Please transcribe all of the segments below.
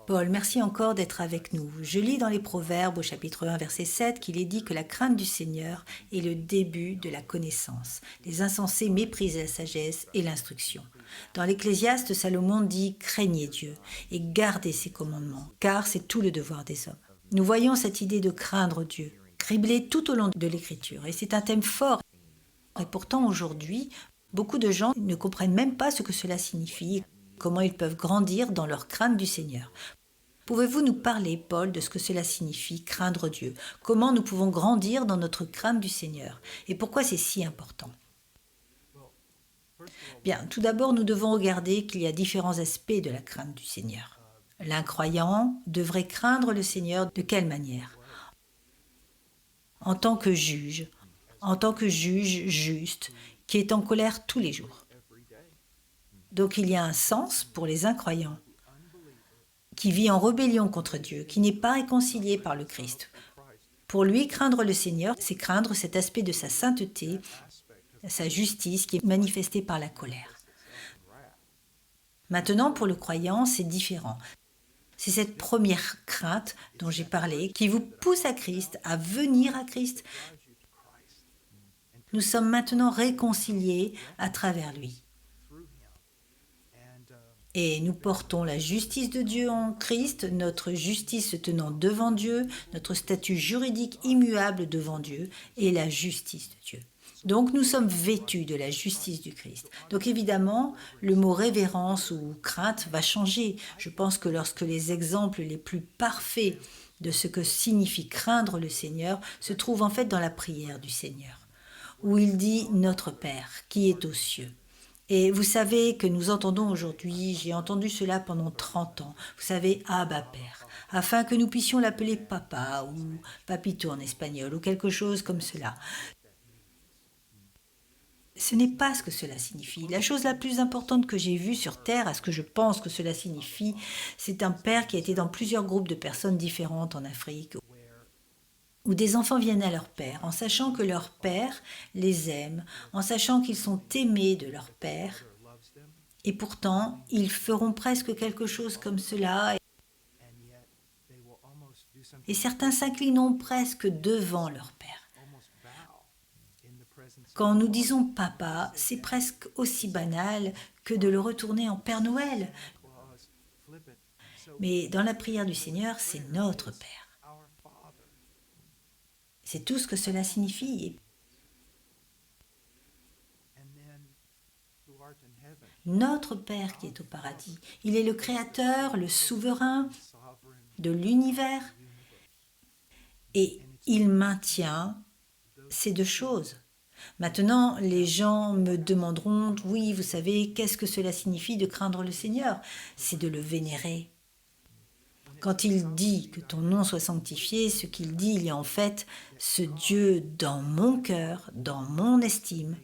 Paul, merci encore d'être avec nous. Je lis dans les Proverbes au chapitre 1, verset 7 qu'il est dit que la crainte du Seigneur est le début de la connaissance. Les insensés méprisent la sagesse et l'instruction. Dans l'Ecclésiaste, Salomon dit « Craignez Dieu et gardez ses commandements, car c'est tout le devoir des hommes. » Nous voyons cette idée de craindre Dieu, criblée tout au long de l'Écriture. Et c'est un thème fort. Et pourtant, aujourd'hui, beaucoup de gens ne comprennent même pas ce que cela signifie, comment ils peuvent grandir dans leur crainte du Seigneur. Pouvez-vous nous parler, Paul, de ce que cela signifie, craindre Dieu? Comment nous pouvons grandir dans notre crainte du Seigneur? Et pourquoi c'est si important? Bien, tout d'abord, nous devons regarder qu'il y a différents aspects de la crainte du Seigneur. L'incroyant devrait craindre le Seigneur de quelle manière? En tant que juge juste, qui est en colère tous les jours. Donc il y a un sens pour les incroyants, qui vit en rébellion contre Dieu, qui n'est pas réconcilié par le Christ. Pour lui, craindre le Seigneur, c'est craindre cet aspect de sa sainteté, sa justice qui est manifestée par la colère. Maintenant, pour le croyant, c'est différent. C'est cette première crainte dont j'ai parlé qui vous pousse à Christ, à venir à Christ. Nous sommes maintenant réconciliés à travers lui. Et nous portons la justice de Dieu en Christ, notre justice se tenant devant Dieu, notre statut juridique immuable devant Dieu et la justice de Dieu. Donc nous sommes vêtus de la justice du Christ. Donc évidemment, le mot révérence ou crainte va changer. Je pense que lorsque les exemples les plus parfaits de ce que signifie craindre le Seigneur se trouvent en fait dans la prière du Seigneur, où il dit « Notre Père qui est aux cieux ». Et vous savez que nous entendons aujourd'hui, j'ai entendu cela pendant 30 ans, vous savez, Abba Père, afin que nous puissions l'appeler Papa ou Papito en espagnol ou quelque chose comme cela. Ce n'est pas ce que cela signifie. La chose la plus importante que j'ai vue sur Terre, à ce que je pense que cela signifie, c'est un père qui a été dans plusieurs groupes de personnes différentes en Afrique, où des enfants viennent à leur père, en sachant que leur père les aime, en sachant qu'ils sont aimés de leur père, et pourtant, ils feront presque quelque chose comme cela, et certains s'inclineront presque devant leur père. Quand nous disons papa, c'est presque aussi banal que de le retourner en Père Noël. Mais dans la prière du Seigneur, c'est notre Père. C'est tout ce que cela signifie. Notre Père qui est au paradis, il est le Créateur, le souverain de l'univers. Et il maintient ces deux choses. Maintenant, les gens me demanderont, oui, vous savez, qu'est-ce que cela signifie de craindre le Seigneur? C'est de le vénérer. Quand il dit que ton nom soit sanctifié, ce qu'il dit, il y a en fait ce Dieu dans mon cœur, dans mon estime,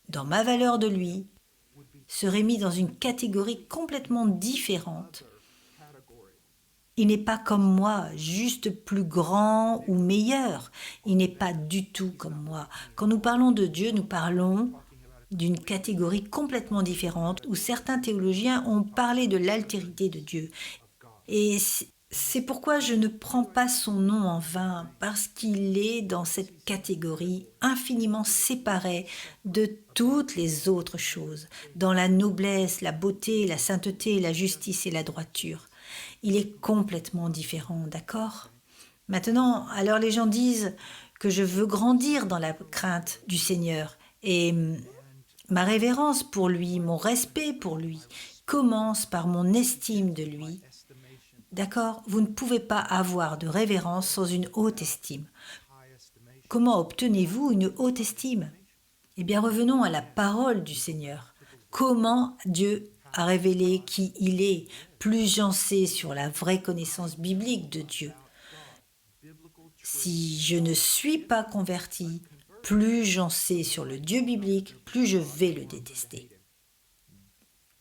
dans ma valeur de lui, serait mis dans une catégorie complètement différente. Il n'est pas comme moi, juste plus grand ou meilleur. Il n'est pas du tout comme moi. Quand nous parlons de Dieu, nous parlons d'une catégorie complètement différente où certains théologiens ont parlé de l'altérité de Dieu. Et c'est pourquoi je ne prends pas son nom en vain, parce qu'il est dans cette catégorie infiniment séparée de toutes les autres choses, dans la noblesse, la beauté, la sainteté, la justice et la droiture. Il est complètement différent, d'accord? Maintenant, alors les gens disent que je veux grandir dans la crainte du Seigneur et ma révérence pour lui, mon respect pour lui commence par mon estime de lui. D'accord? Vous ne pouvez pas avoir de révérence sans une haute estime. Comment obtenez-vous une haute estime? Eh bien, revenons à la parole du Seigneur. Comment Dieu a révélé qui il est? Plus j'en sais sur la vraie connaissance biblique de Dieu. Si je ne suis pas converti, plus j'en sais sur le Dieu biblique, plus je vais le détester.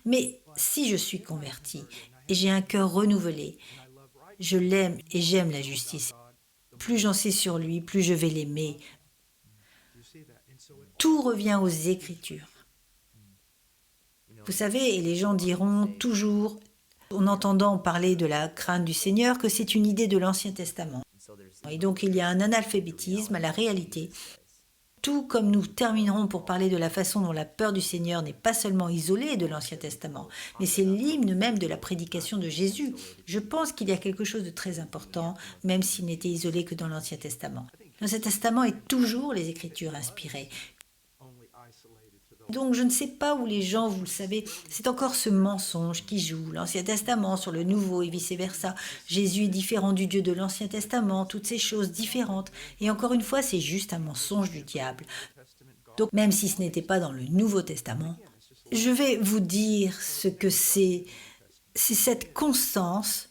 Mais si je suis converti et j'ai un cœur renouvelé, je l'aime et j'aime la justice. Plus j'en sais sur lui, plus je vais l'aimer. Tout revient aux Écritures. Vous savez, et les gens diront toujours en entendant parler de la crainte du Seigneur que c'est une idée de l'Ancien Testament. Et donc il y a un analphabétisme à la réalité. Tout comme nous terminerons pour parler de la façon dont la peur du Seigneur n'est pas seulement isolée de l'Ancien Testament, mais c'est l'hymne même de la prédication de Jésus. Je pense qu'il y a quelque chose de très important, même s'il n'était isolé que dans l'Ancien Testament. L'Ancien Testament est toujours les Écritures inspirées. Donc je ne sais pas où les gens, vous le savez, c'est encore ce mensonge qui joue, l'Ancien Testament sur le Nouveau et vice-versa. Jésus est différent du Dieu de l'Ancien Testament, toutes ces choses différentes. Et encore une fois, c'est juste un mensonge du diable. Donc même si ce n'était pas dans le Nouveau Testament, je vais vous dire ce que c'est. C'est cette constance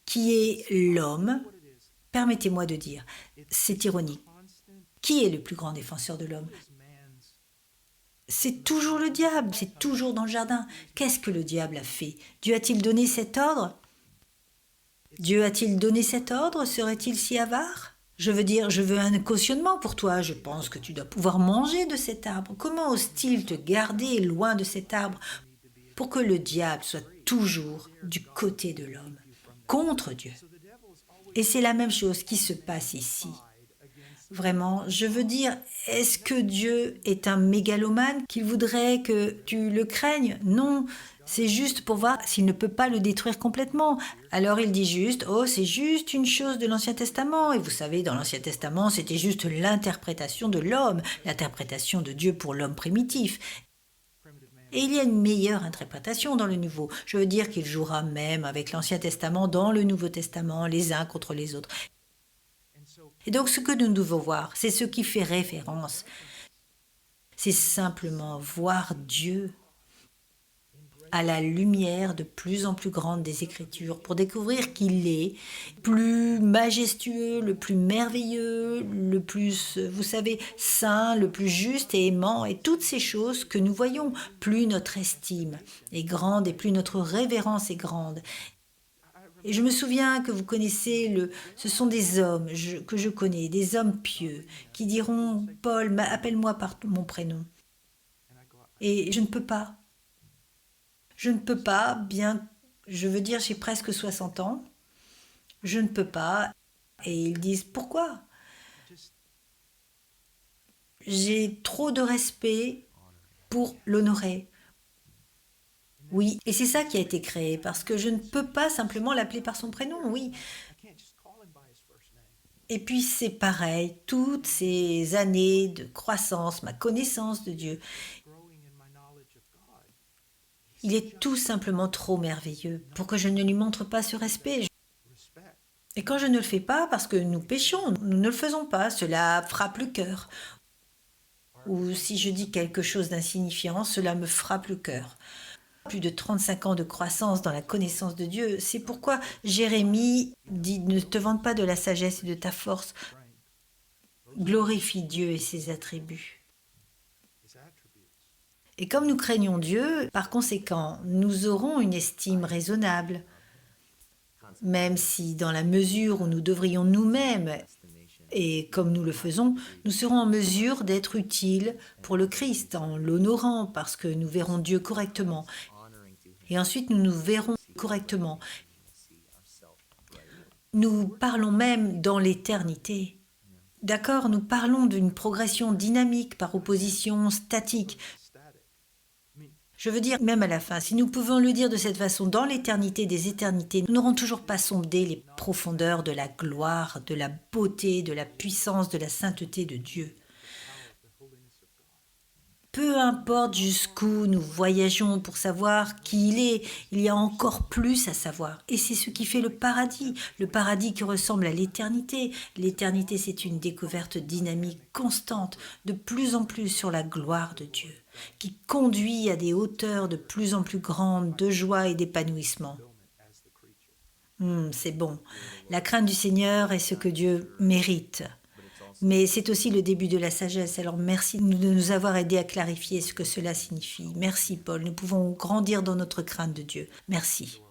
qui est l'homme. Permettez-moi de dire, c'est ironique. Qui est le plus grand défenseur de l'homme ? C'est toujours le diable, c'est toujours dans le jardin. Qu'est-ce que le diable a fait ? Dieu a-t-il donné cet ordre ? Dieu a-t-il donné cet ordre ? Serait-il si avare ? Je veux dire, je veux un cautionnement pour toi. Je pense que tu dois pouvoir manger de cet arbre. Comment ose-t-il te garder loin de cet arbre pour que le diable soit toujours du côté de l'homme, contre Dieu ? Et c'est la même chose qui se passe ici. Vraiment, je veux dire, est-ce que Dieu est un mégalomane qu'il voudrait que tu le craignes ? Non, c'est juste pour voir s'il ne peut pas le détruire complètement. Alors il dit juste, oh, c'est juste une chose de l'Ancien Testament. Et vous savez, dans l'Ancien Testament, c'était juste l'interprétation de l'homme, l'interprétation de Dieu pour l'homme primitif. Et il y a une meilleure interprétation dans le Nouveau. Je veux dire qu'il jouera même avec l'Ancien Testament dans le Nouveau Testament, les uns contre les autres. Et donc ce que nous devons voir, c'est ce qui fait référence. C'est simplement voir Dieu à la lumière de plus en plus grande des Écritures pour découvrir qu'il est plus majestueux, le plus merveilleux, le plus, vous savez, saint, le plus juste et aimant, et toutes ces choses que nous voyons. Plus notre estime est grande et plus notre révérence est grande. Et je me souviens que vous connaissez, ce sont des hommes que je connais, des hommes pieux, qui diront « Paul, appelle-moi par mon prénom ». Et je ne peux pas. Je ne peux pas, bien, je veux dire, j'ai presque 60 ans, je ne peux pas. Et ils disent « Pourquoi ?» J'ai trop de respect pour l'honorer. Oui, et c'est ça qui a été créé, parce que je ne peux pas simplement l'appeler par son prénom, oui. Et puis c'est pareil, toutes ces années de croissance, ma connaissance de Dieu, il est tout simplement trop merveilleux pour que je ne lui montre pas ce respect. Et quand je ne le fais pas, parce que nous péchons, nous ne le faisons pas, cela frappe le cœur. Ou si je dis quelque chose d'insignifiant, cela me frappe le cœur. Plus de 35 ans de croissance dans la connaissance de Dieu. C'est pourquoi Jérémie dit « Ne te vante pas de la sagesse et de ta force. Glorifie Dieu et ses attributs. » Et comme nous craignons Dieu, par conséquent, nous aurons une estime raisonnable. Même si dans la mesure où nous devrions nous-mêmes, et comme nous le faisons, nous serons en mesure d'être utiles pour le Christ en l'honorant parce que nous verrons Dieu correctement. Et ensuite, nous nous verrons correctement. Nous parlons même dans l'éternité. D'accord, nous parlons d'une progression dynamique par opposition statique. Je veux dire, même à la fin, si nous pouvons le dire de cette façon, dans l'éternité des éternités, nous n'aurons toujours pas sondé les profondeurs de la gloire, de la beauté, de la puissance, de la sainteté de Dieu. Peu importe jusqu'où nous voyageons pour savoir qui il est, il y a encore plus à savoir. Et c'est ce qui fait le paradis qui ressemble à l'éternité. L'éternité, c'est une découverte dynamique constante, de plus en plus sur la gloire de Dieu, qui conduit à des hauteurs de plus en plus grandes de joie et d'épanouissement. C'est bon. La crainte du Seigneur est ce que Dieu mérite. Mais c'est aussi le début de la sagesse. Alors merci de nous avoir aidés à clarifier ce que cela signifie. Merci Paul, nous pouvons grandir dans notre crainte de Dieu. Merci.